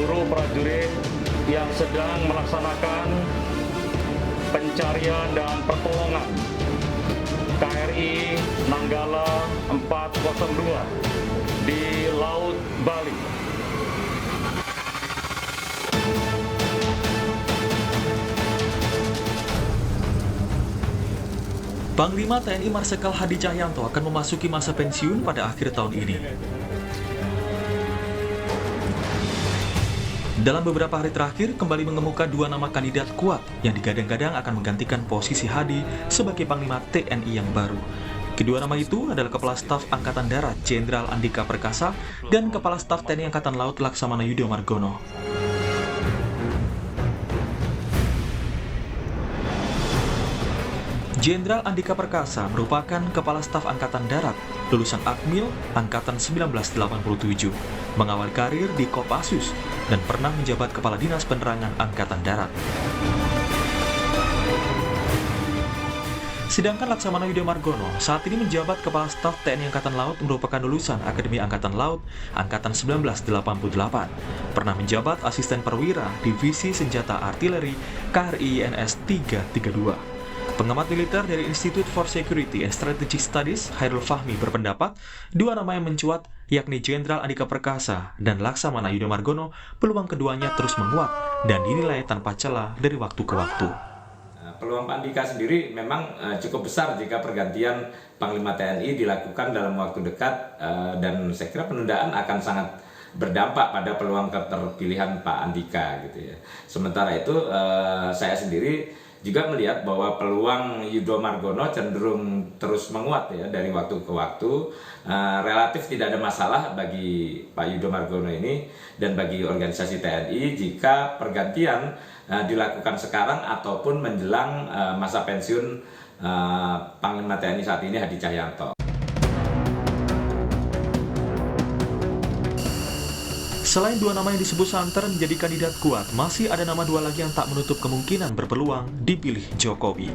seluruh prajurit yang sedang melaksanakan pencarian dan pertolongan KRI Nanggala 402 di Laut Bali. Panglima TNI Marsikal Hadi Cahyanto akan memasuki masa pensiun pada akhir tahun ini. Dalam beberapa hari terakhir, kembali mengemuka dua nama kandidat kuat yang digadang-gadang akan menggantikan posisi Hadi sebagai Panglima TNI yang baru. Kedua nama itu adalah Kepala Staf Angkatan Darat Jenderal Andika Perkasa dan Kepala Staf TNI Angkatan Laut Laksamana Yudo Margono. Jenderal Andika Perkasa merupakan Kepala Staf Angkatan Darat, lulusan Akmil Angkatan 1987, mengawali karir di Kopassus, dan pernah menjabat Kepala Dinas Penerangan Angkatan Darat. Sedangkan Laksamana Yudo Margono saat ini menjabat Kepala Staf TNI Angkatan Laut merupakan lulusan Akademi Angkatan Laut Angkatan 1988, pernah menjabat Asisten Perwira Divisi Senjata Artileri KRI INS 332. Pengamat militer dari Institute for Security and Strategic Studies, Hairul Fahmi, berpendapat dua nama yang mencuat, yakni Jenderal Andika Perkasa dan Laksamana Yudo Margono, peluang keduanya terus menguat dan dinilai tanpa celah dari waktu ke waktu. Peluang Pak Andika sendiri memang cukup besar jika pergantian Panglima TNI dilakukan dalam waktu dekat, dan saya kira penundaan akan sangat berdampak pada peluang keterpilihan Pak Andika gitu ya. Sementara itu saya sendiri juga melihat bahwa peluang Yudo Margono cenderung terus menguat ya dari waktu ke waktu. Relatif tidak ada masalah bagi Pak Yudo Margono ini dan bagi organisasi TNI jika pergantian dilakukan sekarang ataupun menjelang masa pensiun Panglima TNI saat ini Hadi Cahyanto. Selain dua nama yang disebut santer menjadi kandidat kuat, masih ada nama dua lagi yang tak menutup kemungkinan berpeluang dipilih Jokowi,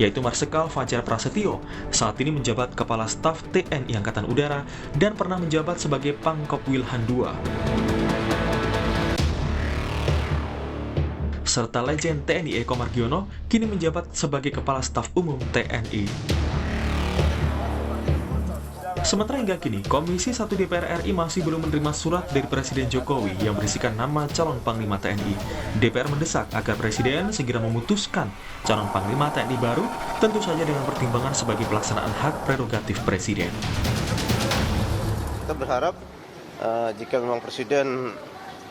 yaitu Marsikal Fajar Prasetyo, saat ini menjabat Kepala Staf TNI Angkatan Udara dan pernah menjabat sebagai Pangkop Wilhan II, serta legend TNI Eko Margiono kini menjabat sebagai Kepala Staf Umum TNI. Sementara hingga kini, Komisi 1 DPR RI masih belum menerima surat dari Presiden Jokowi yang berisikan nama calon Panglima TNI. DPR mendesak agar Presiden segera memutuskan calon Panglima TNI baru, tentu saja dengan pertimbangan sebagai pelaksanaan hak prerogatif Presiden. Kita berharap jika memang Presiden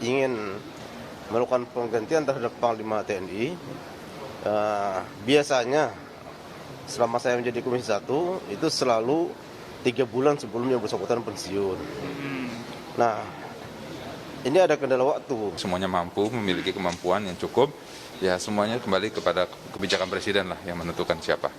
ingin melakukan penggantian terhadap Panglima TNI, biasanya selama saya menjadi Komisi 1 itu selalu 3 bulan sebelum yang bersangkutan pensiun. Nah, ini ada kendala waktu. Semuanya mampu, memiliki kemampuan yang cukup, ya semuanya kembali kepada kebijakan Presiden lah yang menentukan siapa.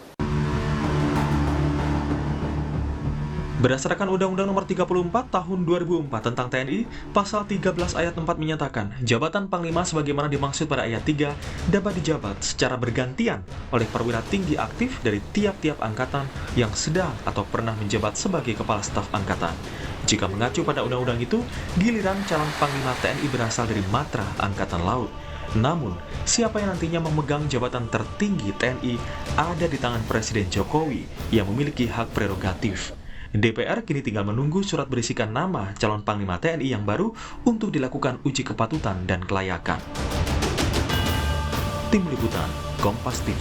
Berdasarkan Undang-Undang Nomor 34 Tahun 2004 tentang TNI, Pasal 13 Ayat 4 menyatakan, jabatan Panglima sebagaimana dimaksud pada Ayat 3 dapat dijabat secara bergantian oleh perwira tinggi aktif dari tiap-tiap angkatan yang sedang atau pernah menjabat sebagai Kepala Staf Angkatan. Jika mengacu pada undang-undang itu, giliran calon Panglima TNI berasal dari Matra Angkatan Laut. Namun, siapa yang nantinya memegang jabatan tertinggi TNI ada di tangan Presiden Jokowi yang memiliki hak prerogatif. DPR kini tinggal menunggu surat berisikan nama calon Panglima TNI yang baru untuk dilakukan uji kepatutan dan kelayakan. Tim Liputan, Kompas TV.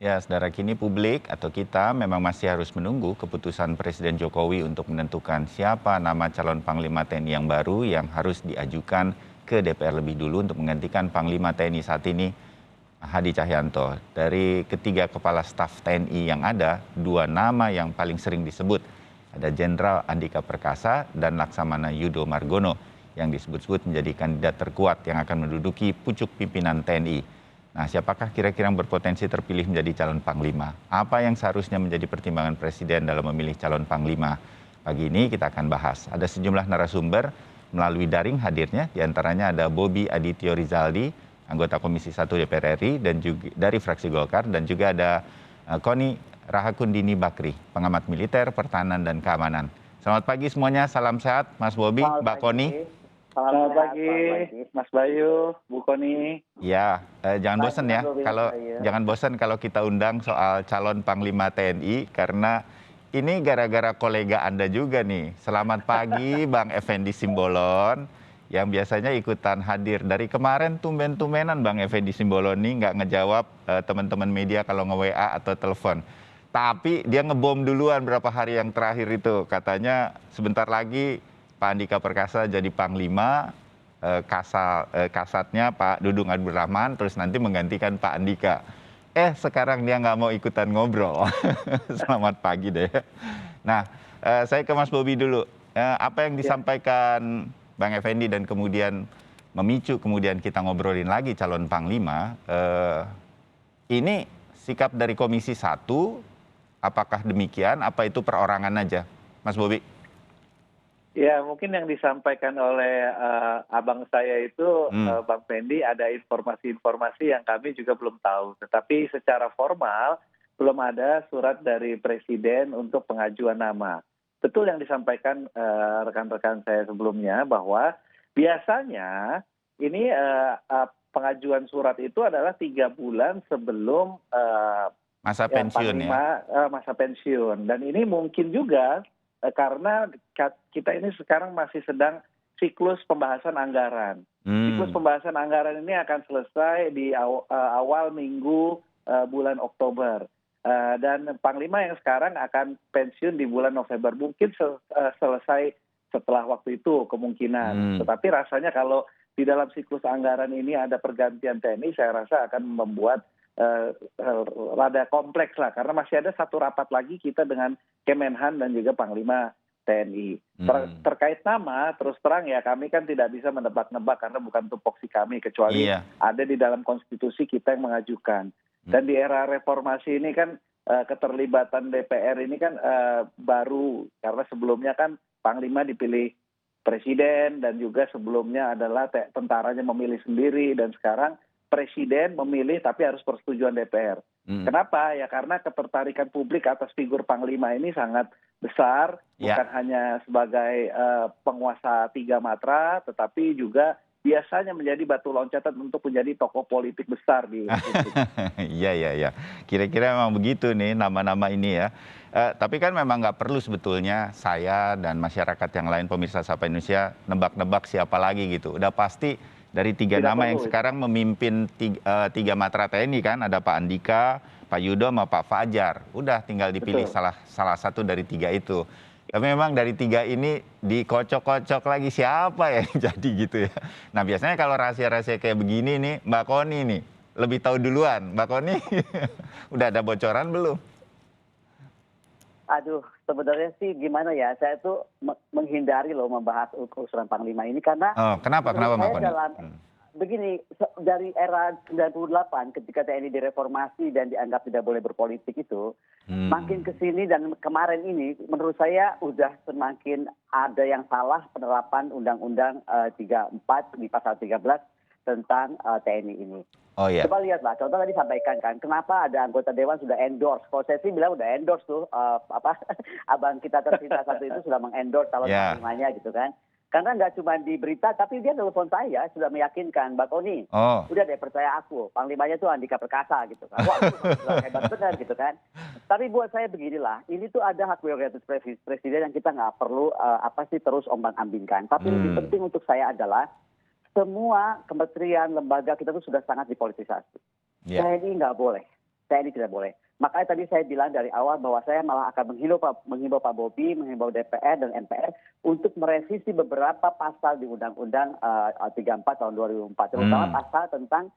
Ya, saudara, kini publik atau kita memang masih harus menunggu keputusan Presiden Jokowi untuk menentukan siapa nama calon Panglima TNI yang baru yang harus diajukan ke DPR lebih dulu untuk menggantikan Panglima TNI saat ini, Hadi Cahyanto. Dari ketiga kepala staf TNI yang ada, dua nama yang paling sering disebut, ada Jenderal Andika Perkasa dan Laksamana Yudo Margono, yang disebut-sebut menjadi kandidat terkuat yang akan menduduki pucuk pimpinan TNI. Nah, siapakah kira-kira yang berpotensi terpilih menjadi calon Panglima? Apa yang seharusnya menjadi pertimbangan Presiden dalam memilih calon Panglima? Pagi ini kita akan bahas. Ada sejumlah narasumber melalui daring hadirnya, diantaranya ada Bobi Adityo Rizaldi, anggota Komisi 1 DPR RI dan juga dari fraksi Golkar, dan juga ada Koni Rahakundini Bakri, pengamat militer, pertahanan, dan keamanan. Selamat pagi semuanya, salam sehat Mas Bobi, Mbak Koni. Selamat pagi, Mas Bayu, Bu Koni. Ya, jangan bosan ya, jangan bosan kalau kita undang soal calon Panglima TNI, karena ini gara-gara kolega Anda juga nih. Selamat pagi Bang Effendi Simbolon, yang biasanya ikutan hadir. Dari kemarin tumben-tumbenan Bang Effendi Simbolon nih nggak ngejawab teman-teman media kalau nge-WA atau telepon. Tapi dia ngebom duluan berapa hari yang terakhir itu. Katanya sebentar lagi Pak Andika Perkasa jadi Panglima, kasatnya Pak Dudung Abdul Rahman, terus nanti menggantikan Pak Andika. Sekarang dia nggak mau ikutan ngobrol. Selamat pagi deh. Nah, saya ke Mas Bobi dulu. Apa yang disampaikan Bang Effendi dan kemudian memicu kemudian kita ngobrolin lagi calon Panglima, ini sikap dari Komisi 1, apakah demikian, apa itu perorangan aja, Mas Bobi? Ya, mungkin yang disampaikan oleh abang saya itu, Bang Fendi, ada informasi-informasi yang kami juga belum tahu. Tetapi secara formal, belum ada surat dari Presiden untuk pengajuan nama. Betul yang disampaikan rekan-rekan saya sebelumnya, bahwa biasanya ini pengajuan surat itu adalah 3 bulan sebelum masa pensiun masa pensiun. Dan ini mungkin juga karena kita ini sekarang masih sedang siklus pembahasan anggaran. Siklus pembahasan anggaran ini akan selesai di awal minggu bulan Oktober. Dan Panglima yang sekarang akan pensiun di bulan November. Mungkin selesai setelah waktu itu kemungkinan. Tetapi rasanya kalau di dalam siklus anggaran ini ada pergantian TNI, saya rasa akan membuat rada kompleks lah, karena masih ada satu rapat lagi kita dengan Kemenhan dan juga Panglima TNI. Terkait nama, terus terang ya, kami kan tidak bisa menebak-nebak karena bukan tupoksi kami, kecuali ada di dalam konstitusi kita yang mengajukan. Dan di era reformasi ini kan keterlibatan DPR ini kan baru, karena sebelumnya kan Panglima dipilih Presiden, dan juga sebelumnya adalah tentaranya memilih sendiri, dan sekarang Presiden memilih tapi harus persetujuan DPR. Kenapa? Ya karena ketertarikan publik atas figur Panglima ini sangat besar, bukan hanya sebagai penguasa 3 matra, tetapi juga biasanya menjadi batu loncatan untuk menjadi tokoh politik besar di Republik. Iya. Kira-kira memang begitu nih nama-nama ini ya. Tapi kan memang nggak perlu sebetulnya saya dan masyarakat yang lain, pemirsa Sapa Indonesia, nebak-nebak siapa lagi gitu. Udah pasti dari 3 nama yang sekarang memimpin 3 matra TNI kan, ada Pak Andika, Pak Yudo, sama Pak Fajar. Udah tinggal dipilih salah satu dari 3 itu. Tapi memang dari 3 ini dikocok-kocok lagi siapa ya yang jadi gitu ya. Nah biasanya kalau rahasia-rahasia kayak begini nih, Mbak Koni nih lebih tahu duluan. Mbak Koni udah ada bocoran belum? Aduh, sebenarnya sih gimana ya, saya tuh menghindari loh membahas usulan Panglima ini karena kenapa Mbak Koni? Begini, dari era 98 ketika TNI direformasi dan dianggap tidak boleh berpolitik itu, makin kesini dan kemarin ini menurut saya udah semakin ada yang salah penerapan Undang-Undang 34 di pasal 13 tentang TNI ini. Oh iya. Coba lihatlah, contoh tadi sampaikan kan, kenapa ada anggota dewan sudah endorse? Kalau saya sih bilang udah endorse tuh, abang kita tercinta satu itu sudah mengendorse calon panglimanya gitu kan. Karena nggak cuma di berita, tapi dia telepon saya sudah meyakinkan, Mbak Koni, udah deh percaya aku, panglimanya tuh Andika Perkasa gitu kan. Wah, hebat benar gitu kan. Tapi buat saya beginilah, ini tuh ada hak prerogatif presiden yang kita nggak perlu terus ombang-ambingkan. Tapi lebih penting untuk saya adalah semua kementerian, lembaga kita tuh sudah sangat dipolitisasi. TNI nggak boleh, TNI tidak boleh. Makanya tadi saya bilang dari awal bahwa saya malah akan menghimbau Pak Bobi, menghimbau DPR dan MPR untuk merevisi beberapa pasal di Undang-Undang 34 tahun 2004, terutama pasal tentang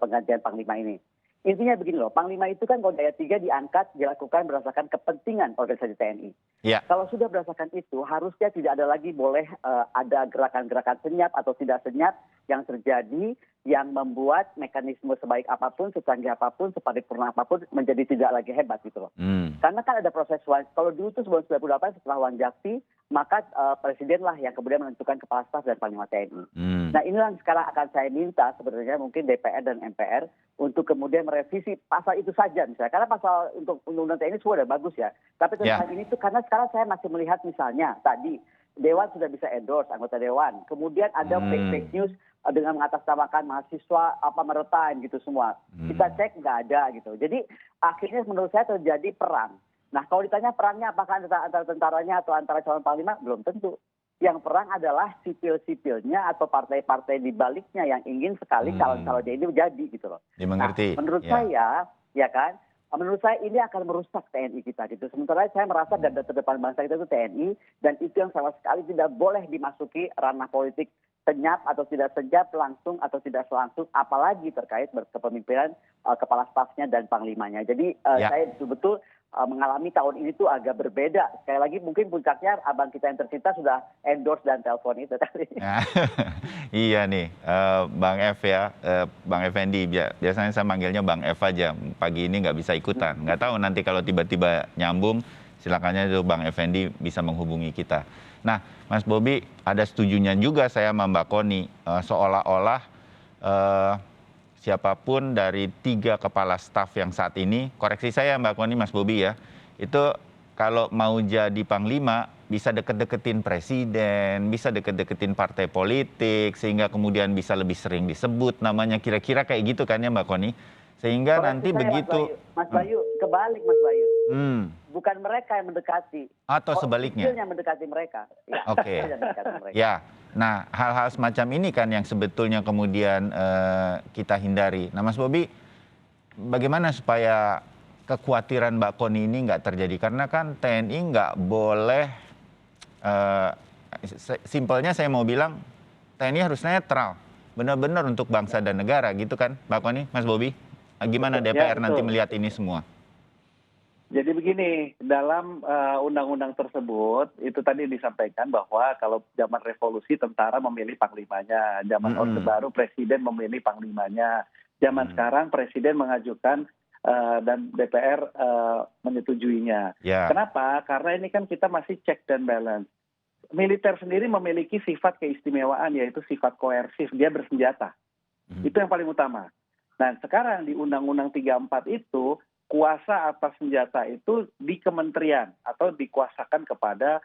penggantian Panglima ini. Intinya begini loh, Panglima itu kan kalau daya 3 diangkat dilakukan berdasarkan kepentingan organisasi TNI. Kalau sudah berdasarkan itu, harusnya tidak ada lagi boleh ada gerakan-gerakan senyap atau tidak senyap yang terjadi yang membuat mekanisme sebaik apapun, secanggih apapun, separipurna apapun menjadi tidak lagi hebat gitu loh. Karena kan ada proses, kalau dulu itu sebelum 98 setelah Wanjakti, maka presiden lah yang kemudian menentukan kepala staf dan panglima TNI. Nah inilah yang sekarang akan saya minta sebenarnya mungkin DPR dan MPR untuk kemudian merevisi pasal itu saja misalnya. Karena pasal untuk undang-undang TNI semua udah bagus ya. Tapi tentang ini tuh karena sekarang saya masih melihat misalnya tadi Dewan sudah bisa endorse anggota Dewan. Kemudian ada fake news dengan mengatasnamakan mahasiswa meretain gitu semua. Kita cek nggak ada gitu. Jadi akhirnya menurut saya terjadi perang. Nah kalau ditanya perangnya apakah antara tentaranya atau antara calon panglima, belum tentu. Yang perang adalah sipil-sipilnya atau partai-partai di baliknya yang ingin sekali calon-calonnya ini menjadi gitu loh. Dimengerti. Nah, menurut saya, ya kan, menurut saya ini akan merusak TNI kita gitu. Sementara saya merasa garda terdepan bangsa kita itu TNI, dan itu yang sama sekali tidak boleh dimasuki ranah politik senyap atau tidak senyap, langsung atau tidak langsung, apalagi terkait kepemimpinan kepala stafnya dan panglimanya. Jadi saya betul-betul mengalami tahun ini tuh agak berbeda. Sekali lagi mungkin puncaknya abang kita yang tercinta sudah endorse dan telepon itu tadi. Iya nih, Bang F ya, Bang Effendi, biasanya saya manggilnya Bang F aja. Pagi ini nggak bisa ikutan. Nggak tahu nanti kalau tiba-tiba nyambung, silakannya itu Bang Effendi bisa menghubungi kita. Nah, Mas Bobi, ada setujunya juga saya sama Mbak Koni, seolah-olah siapapun dari 3 kepala staf yang saat ini, koreksi saya Mbak Koni, Mas Bobi ya, itu kalau mau jadi panglima bisa deket-deketin presiden, bisa deket-deketin partai politik, sehingga kemudian bisa lebih sering disebut namanya, kira-kira kayak gitu kan ya Mbak Koni? Sehingga nanti begitu... Mas Bayu, kebalik Mas Bayu. Bukan mereka yang mendekati. Atau sebaliknya? Yang mendekati mereka. Ya, Oke. Ya, nah hal-hal semacam ini kan yang sebetulnya kemudian kita hindari. Nah Mas Bobi, bagaimana supaya kekhawatiran Mbak Koni ini nggak terjadi? Karena kan TNI nggak boleh, simpelnya saya mau bilang, TNI harus netral. Benar-benar untuk bangsa dan negara gitu kan Mbak Koni, Mas Bobi? Gimana DPR nanti melihat ini semua? Jadi begini, dalam undang-undang tersebut itu tadi disampaikan bahwa kalau zaman revolusi tentara memilih panglimanya, zaman Orde Baru presiden memilih panglimanya, zaman sekarang presiden mengajukan dan DPR menyetujuinya. Kenapa? Karena ini kan kita masih check dan balance. Militer sendiri memiliki sifat keistimewaan, yaitu sifat koersif, dia bersenjata. Itu yang paling utama. Nah sekarang di Undang-Undang 34 itu, kuasa atas senjata itu di kementerian atau dikuasakan kepada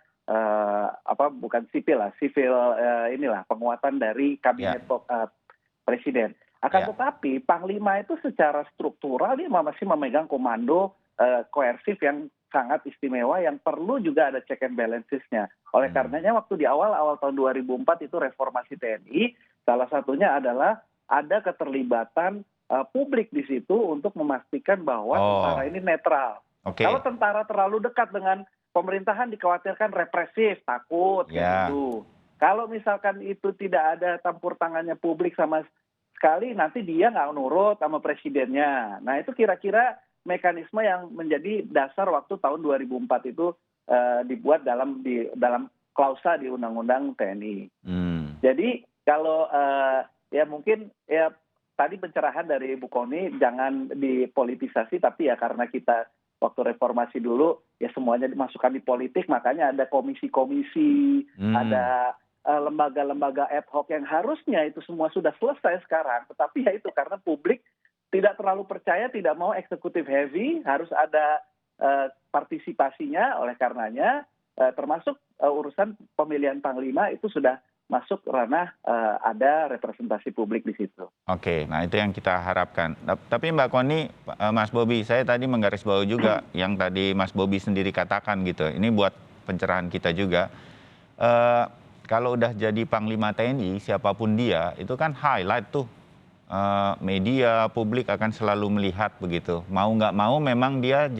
bukan sipil lah, inilah penguatan dari kabinet presiden. Akan tetapi Panglima itu secara struktural dia masih memegang komando koersif yang sangat istimewa yang perlu juga ada check and balances-nya. Oleh karenanya waktu di awal tahun 2004 itu reformasi TNI, salah satunya adalah ada keterlibatan publik di situ untuk memastikan bahwa tentara ini netral. Kalau tentara terlalu dekat dengan pemerintahan dikhawatirkan represif, takut, gitu. Kalau misalkan itu tidak ada campur tangannya publik sama sekali, nanti dia nggak nurut sama presidennya. Nah itu kira-kira mekanisme yang menjadi dasar waktu tahun 2004 itu dibuat dalam klausa di Undang-Undang TNI. Jadi kalau ya mungkin ya tadi pencerahan dari Bu Koni jangan dipolitisasi, tapi ya karena kita waktu reformasi dulu ya semuanya dimasukkan di politik, makanya ada komisi-komisi, ada lembaga-lembaga ad hoc yang harusnya itu semua sudah selesai sekarang. Tetapi ya itu karena publik tidak terlalu percaya, tidak mau eksekutif heavy, harus ada partisipasinya. Oleh karenanya termasuk urusan pemilihan panglima itu sudah masuk ranah ada representasi publik di situ. Oke, nah itu yang kita harapkan. Tapi Mbak Koni, Mas Bobi, saya tadi menggarisbawahi juga yang tadi Mas Bobi sendiri katakan gitu. Ini buat pencerahan kita juga. Kalau udah jadi Panglima TNI, siapapun dia, itu kan highlight tuh. Media, publik akan selalu melihat begitu. Mau nggak mau memang dia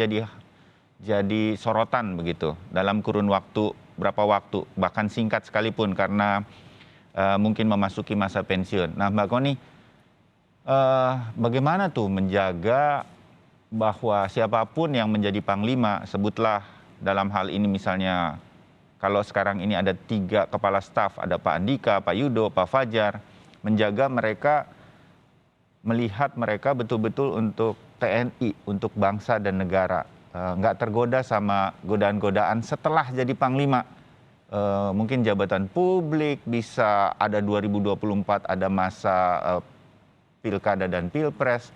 jadi sorotan begitu. Dalam kurun waktu, berapa waktu, bahkan singkat sekalipun karena mungkin memasuki masa pensiun. Nah Mbak Koni, bagaimana tuh menjaga bahwa siapapun yang menjadi Panglima, sebutlah dalam hal ini misalnya, kalau sekarang ini ada 3 kepala staf, ada Pak Andika, Pak Yudo, Pak Fajar, menjaga mereka, melihat mereka betul-betul untuk TNI, untuk bangsa dan negara. Nggak tergoda sama godaan-godaan setelah jadi panglima. Mungkin jabatan publik, bisa ada 2024, ada masa pilkada dan pilpres.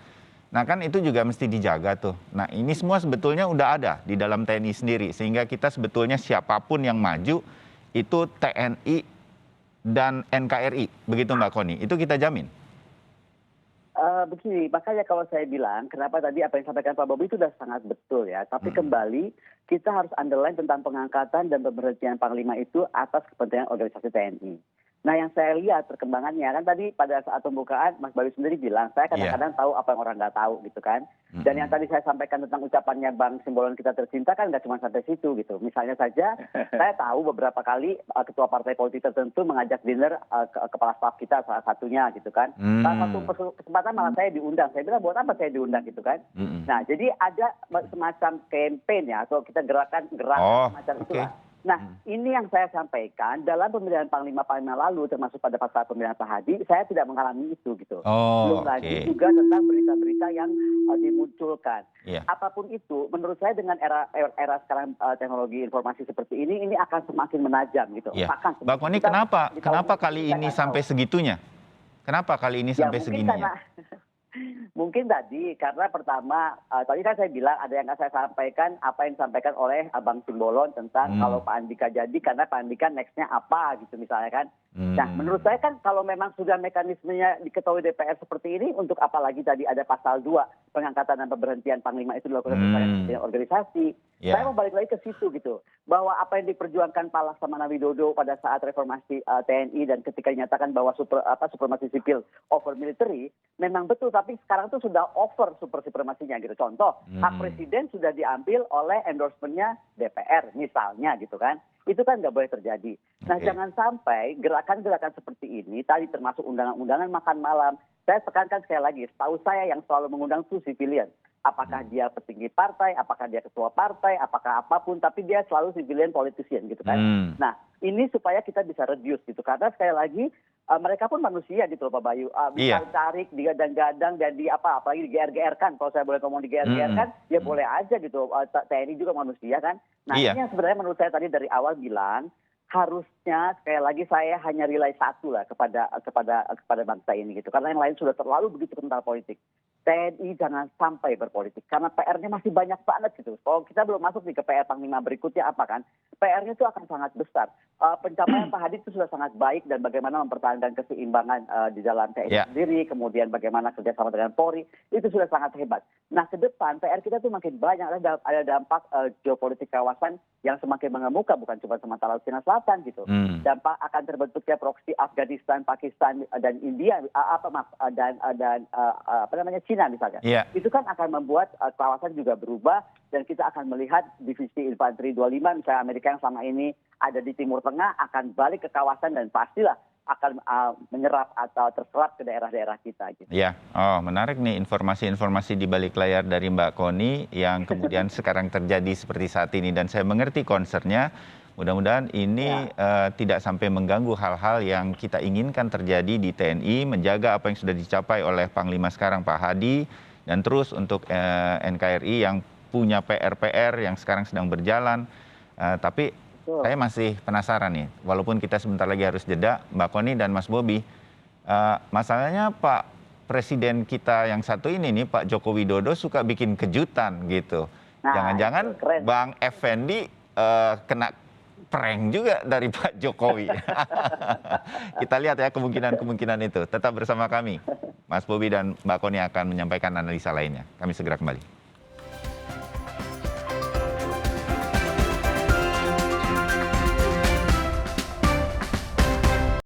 Nah kan itu juga mesti dijaga tuh. Nah ini semua sebetulnya udah ada di dalam TNI sendiri. Sehingga kita sebetulnya siapapun yang maju itu TNI dan NKRI. Begitu Mbak Koni, itu kita jamin. Begini, makanya kalau saya bilang, kenapa tadi apa yang disampaikan Pak Bobi itu sudah sangat betul ya. Tapi kembali, kita harus underline tentang pengangkatan dan pemberhentian Panglima itu atas kepentingan organisasi TNI. Nah yang saya lihat perkembangannya, kan tadi pada saat pembukaan Mas Bayu sendiri bilang, saya kadang-kadang tahu apa yang orang nggak tahu gitu kan. Dan yang tadi saya sampaikan tentang ucapannya Bang Simbolon kita tercinta kan nggak cuma sampai situ gitu. Misalnya saja, saya tahu beberapa kali ketua partai politik tertentu mengajak dinner kepala staf kita salah satunya gitu kan. Salah satu kesempatan malah saya diundang. Saya bilang buat apa saya diundang gitu kan. Nah jadi ada semacam campaign ya, atau kita gerakan semacam itulah. Nah, ini yang saya sampaikan dalam pemilihan Panglima-Panglima lalu, termasuk pada saat pemilihan Pak Hadi, saya tidak mengalami itu gitu. Belum lagi juga tentang berita-berita yang dimunculkan. Apapun itu, menurut saya dengan era sekarang teknologi informasi seperti ini akan semakin menajam gitu. Mbak Koni, kenapa kali ini sampai segitunya? Kenapa kali ini sampai segininya? Mungkin tadi karena pertama, tadi kan saya bilang ada yang saya sampaikan, apa yang disampaikan oleh Abang Simbolon tentang kalau Pak Andika jadi, karena Pak Andika next-nya apa gitu misalnya kan. Nah menurut saya kan kalau memang sudah mekanismenya diketahui DPR seperti ini, untuk apalagi tadi ada pasal 2, pengangkatan dan pemberhentian Panglima itu dilakukan oleh organisasi. Saya mau balik lagi ke situ gitu, bahwa apa yang diperjuangkan Pak Laksamana Widodo pada saat reformasi TNI dan ketika dinyatakan bahwa supremasi sipil over military, memang betul, tapi sekarang tuh sudah over super supremasinya gitu. Contoh, hak presiden sudah diambil oleh endorsementnya DPR misalnya gitu kan. Itu kan nggak boleh terjadi. Nah jangan sampai gerakan-gerakan seperti ini, tadi termasuk undangan-undangan makan malam, saya tekankan sekali lagi, setahu saya yang selalu mengundang itu civilian. Apakah dia petinggi partai, apakah dia ketua partai, apakah apapun, tapi dia selalu civilian politician gitu kan. Nah ini supaya kita bisa reduce gitu, karena sekali lagi mereka pun manusia gitu loh Pak Bayu. Bisa tarik, digadang-gadang, dan apalagi diger-gerkan, kalau saya boleh ngomong diger-gerkan, ya boleh aja gitu. TNI juga manusia kan. Nah ini yang sebenarnya menurut saya tadi dari awal bilang, harusnya sekali lagi saya hanya rely satu lah kepada bangsa ini gitu, karena yang lain sudah terlalu begitu kental politik. TNI jangan sampai berpolitik, karena PR-nya masih banyak banget gitu. Kalau kita belum masuk nih ke PR Panglima berikutnya apa kan, PR-nya itu akan sangat besar. Pencapaian Pak Hadi itu sudah sangat baik, dan bagaimana mempertahankan keseimbangan di dalam TNI sendiri, kemudian bagaimana kerjasama dengan Polri, itu sudah sangat hebat. Nah ke depan PR kita tuh makin banyak, ada dampak geopolitik kawasan yang semakin mengemuka, bukan cuma sementara Cina Selatan gitu. Dampak akan terbentuknya proksi Afghanistan, Pakistan, dan India, Cina misalnya. Itu kan akan membuat kawasan juga berubah, dan kita akan melihat divisi infanteri 25 misalnya Amerika yang selama ini ada di Timur Tengah akan balik ke kawasan, dan pastilah akan menyerap atau terserap ke daerah-daerah kita. Gitu. Menarik nih informasi-informasi di balik layar dari Mbak Koni yang kemudian sekarang terjadi seperti saat ini, dan saya mengerti concernnya. Mudah-mudahan ini tidak sampai mengganggu hal-hal yang kita inginkan terjadi di TNI, menjaga apa yang sudah dicapai oleh Panglima sekarang Pak Hadi, dan terus untuk NKRI yang punya PR-PR yang sekarang sedang berjalan. Tapi saya masih penasaran nih, walaupun kita sebentar lagi harus jeda, Mbak Koni dan Mas Bobi, masalahnya Pak Presiden kita yang satu ini nih, Pak Joko Widodo suka bikin kejutan gitu. Jangan-jangan Bang Effendi kena prank juga dari Pak Jokowi. Kita lihat ya kemungkinan-kemungkinan itu. Tetap bersama kami. Mas Bobi dan Mbak Koni akan menyampaikan analisa lainnya. Kami segera kembali.